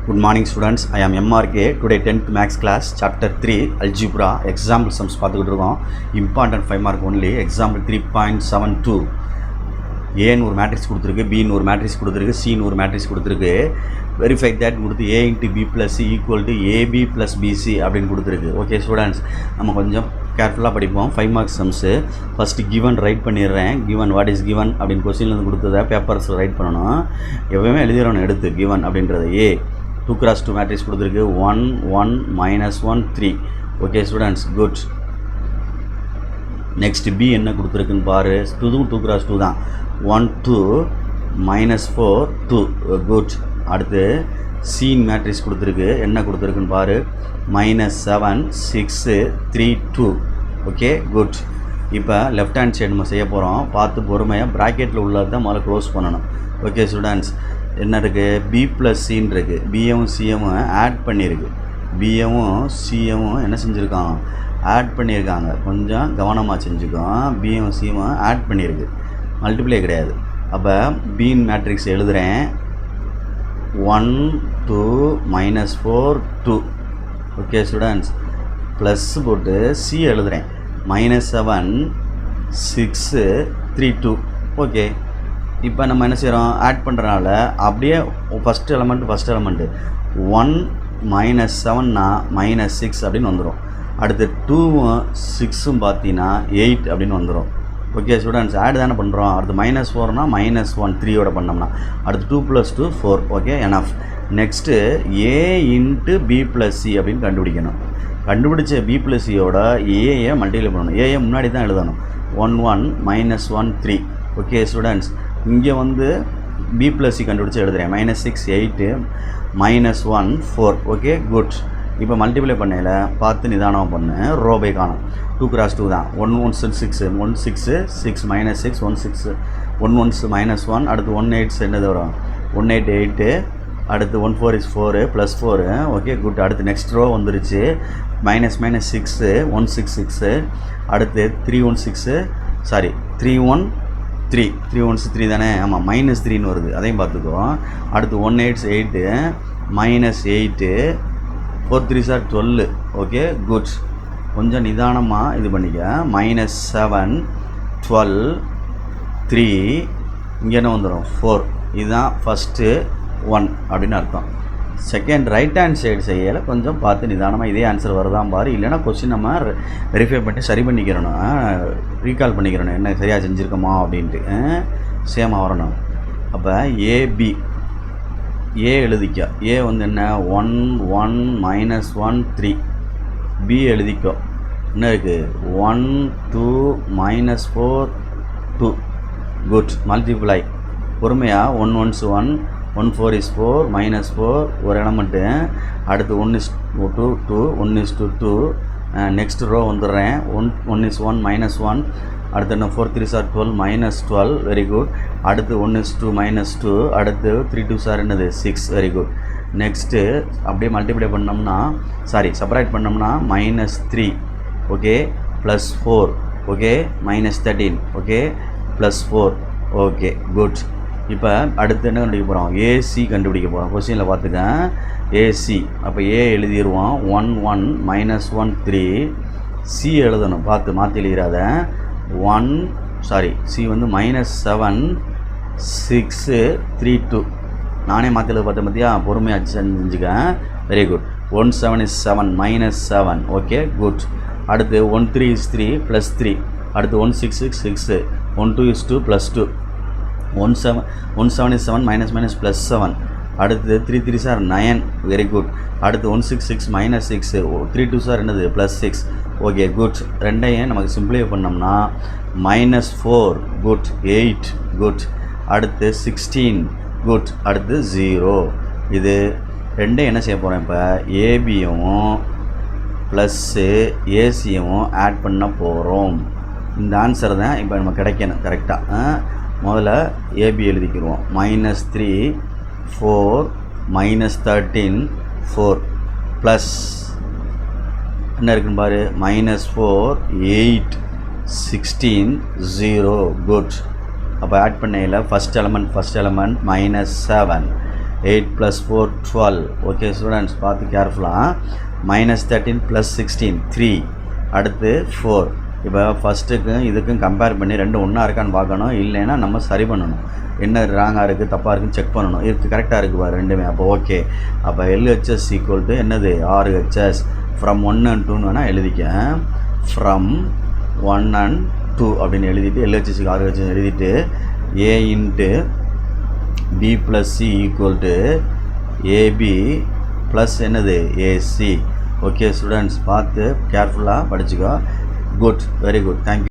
Good morning students, I am MRK. Today 10th maths class chapter 3 algebra example sums பார்த்துக்கிட்டு இருக்கோம். Important 5 mark only. Example 3.72. A ன்னு ஒரு matrix கொடுத்துருக்கு, B ன்னு ஒரு மேட்ரிக்ஸ் கொடுத்துருக்கு, C ன்னு ஒரு மேட்ரிக்ஸ் கொடுத்துருக்கு. Verify that கொடுத்து A into B plus C equal to AB plus BC அப்படின்னு கொடுத்துருக்கு. ஓகே ஸ்டூடெண்ட்ஸ், நம்ம கொஞ்சம் கேர்ஃபுல்லாக படிப்போம். 5 mark sums. First given right பண்ணிடுறேன். கிவன் வாட் இஸ் கிவன் அப்படின்னு கொஸ்டின்லேருந்து கொடுத்ததை பேப்பர்ஸில் ரைட் பண்ணணும். எப்பவுமே எழுதிடணும் எடுத்து கிவன் அப்படின்றது. A 2x2 மேட்ரிக்ஸ் கொடுத்துருக்கு. 1 1 -1 3. Okay students, good. Next B என்ன கொடுத்துருக்குன்னு பாரு. 2x2 தான். 1 2 -4 2. குட். அடுத்து C மேட்ரிக்ஸ் கொடுத்துருக்கு. என்ன கொடுத்துருக்குன்னு பாரு. -7 6 3 2. Okay, good. இப்போ லெஃப்ட் ஹேண்ட் சைடு நம்ம செய்ய போகிறோம். பார்த்து பொறுமையாக ப்ராக்கெட்டில் உள்ளது தான் முதல்ல க்ளோஸ் பண்ணணும். ஓகே ஸ்டூடெண்ட்ஸ், என்ன இருக்குது? B + C இருக்குது. பியும் சிஎமும் ஆட் பண்ணியிருக்கு. பியும் சிஎமும் என்ன செஞ்சுருக்காங்க? ஆட் பண்ணியிருக்காங்க. கொஞ்சம் கவனமாக செஞ்சுக்கோம். பியும் சியும் ஆட் பண்ணியிருக்கு, மல்டிப்ளை கிடையாது. அப்போ பின் மேட்ரிக்ஸ் எழுதுகிறேன். 1 2 -4 2. ஓகே ஸ்டூடெண்ட்ஸ், ப்ளஸ் போட்டு சி எழுதுகிறேன். -7 6 3 2. ஓகே, இப்போ நம்ம என்ன செய்கிறோம்? ஆட் பண்ணுறனால அப்படியே ஃபஸ்ட் எலமெண்ட்டு 1 -7னா -6 அப்படின்னு வந்துடும். அடுத்து 2ம் 6ம் பார்த்தீங்கன்னா 8 அப்படின்னு வந்துடும். ஓகே ஸ்டூடெண்ட்ஸ், ஆட் தானே பண்ணுறோம். அடுத்து -4னா -1 3யோட பண்ணோம்னா அடுத்து 2 + 2 4. Okay, enough. Next A into B + C அப்படின்னு கண்டுபிடிக்கணும். கண்டுபிடிச்ச B + Cயோட ஏயை மல்டிப்ளை பண்ணணும். ஏயை முன்னாடி தான் எழுதணும். 1 1 -1 3. ஓகே ஸ்டூடெண்ட்ஸ், இங்கே வந்து B + C கண்டுபிடிச்சி எழுதுகிறேன். -6 8 -1 4. Okay, good. இப்போ மல்டிப்ளை பண்ணையில் பார்த்து நிதானமாக பண்ணு. ரோ பை காணும். 2x2 தான். 1 1 6 1 6 6 -6 1 6 1 1 -1. அடுத்து 1 8 என்னது வரும்? 1 8 8. அடுத்து 1 4 is 4 + 4. Okay, good. அடுத்து நெக்ஸ்ட் ரோ வந்துருச்சு. -6 1 6 6. அடுத்து 3 1 6 சாரி 3 1 3 3 1 3 தானே? ஆமாம், -3ன்னு வருது, அதையும் பார்த்துக்கோ. அடுத்து 1 8 8 -8 4 3 சார் 12. Okay, good. கொஞ்சம் நிதானமாக இது பண்ணிக்க. -7 12 3 இங்கே என்ன வந்துடும்? 4. இதுதான் ஃபஸ்ட்டு 1 அப்படின்னு அர்த்தம். செகண்ட் ரைட் ஹேண்ட் சைடு செய்யலை கொஞ்சம் பார்த்து நிதானமாக இதே ஆன்சர் வருதான் பாரு. இல்லைனா கொஸ்டின் நம்ம வெரிஃபை பண்ணி சரி பண்ணிக்கிறணும், ரீகால் பண்ணிக்கிறணும் என்ன சரியாக செஞ்சுருக்கோமா அப்படின்ட்டு. சேமாக வரணும். அப்போ ஏபி ஏ எழுதிக்க. ஏ வந்து என்ன? 1 1 -1 3. பி எழுதிக்கோ. என்ன இருக்குது? 1 2 -4 2. குட். மல்டிப்ளை பொறுமையாக. 1 1 1 1 4 is 4 -4 ஒரு எலமெண்ட்டு. அடுத்து 1 is 2 2 1 is 2. நெக்ஸ்ட் ரோ வந்துடுறேன். 1 is 1 -1. அடுத்து என்ன? 4 3 சார் 12 -12. Very good. அடுத்து 1 is 2 -2. அடுத்து 3 2 சார் என்னது? 6. Very good. நெக்ஸ்ட்டு அப்படியே மல்டிப்ளை பண்ணோம்னா செப்பரேட் பண்ணோம்னா -3. Okay, +4. Okay, -13. Okay, +4. Okay, good. இப்போ அடுத்து என்ன கண்டுபிடிக்க போகிறோம்? ஏசி கண்டுபிடிக்க போகிறோம். கொஸ்டினில் பார்த்துக்க. ஏசி. அப்போ ஏ எழுதிடுவோம். 1 1 -1 3. சி எழுதணும், பார்த்து மாற்றி எழுதிடாத. சி வந்து -7 6 3 2. நானே மாற்றி எழுத பார்த்தேன் பார்த்தியா? பொறுமையாக செஞ்சுக்க. Very good. 1 7 is 7 -7. Okay, good. அடுத்து 1 3 is 3 +3. அடுத்து 1 6 6 6. 1 2 is 2 +2. 1 7 is 7 -+7. அடுத்து 3 3 சார் 9. Very good. அடுத்து 1 6 6 -6. 3 2 சார் என்னது? +6. Okay, good. ரெண்டையும் நமக்கு சிம்பிளிஃபை பண்ணோம்னா -4. குட். 8. குட். அடுத்து 16. குட். அடுத்து 0. இது ரெண்டையும் என்ன செய்ய போகிறோம்? இப்போ ஏபியும் ப்ளஸ்ஸு ஏசியும் ஆட் பண்ண போகிறோம். இந்த ஆன்சர் தான் இப்போ நம்ம கிடைக்கணும் கரெக்டாக. முதல்ல ஏபி எழுதிக்கிடுவோம். -3 4 -13 4 ப்ளஸ் என்ன இருக்குன்னு பாரு? -4 8 16 0. குட். அப்போ ஆட் பண்ணையில் ஃபஸ்ட் எலமெண்ட் -7 8 + 4 12. ஓகே ஸ்டூடெண்ட்ஸ் பார்த்து கேர்ஃபுல்லாக. -13 + 16 3. அடுத்து 4. இப்போ ஃபஸ்ட்டுக்கும் இதுக்கும் கம்பேர் பண்ணி ரெண்டும் ஒன்றா இருக்கான்னு பார்க்கணும். இல்லைன்னா நம்ம சரி பண்ணணும். என்ன ராங்காக இருக்குது தப்பாக இருக்குன்னு செக் பண்ணணும். இதுக்கு கரெக்டாக இருக்குது பாரு ரெண்டுமே. அப்போ ஓகே. அப்போ LHS = என்னது RHS. ஃப்ரம் 1 and 2 வேணால் எழுதிக்க. ஃப்ரம் 1 and 2 அப்படின்னு எழுதிட்டு LHS RHS எழுதிட்டு A × B + C = AB + என்னது AC. ஓகே ஸ்டூடெண்ட்ஸ் பார்த்து கேர்ஃபுல்லாக படிச்சுக்கோ. Good, very good, thank you.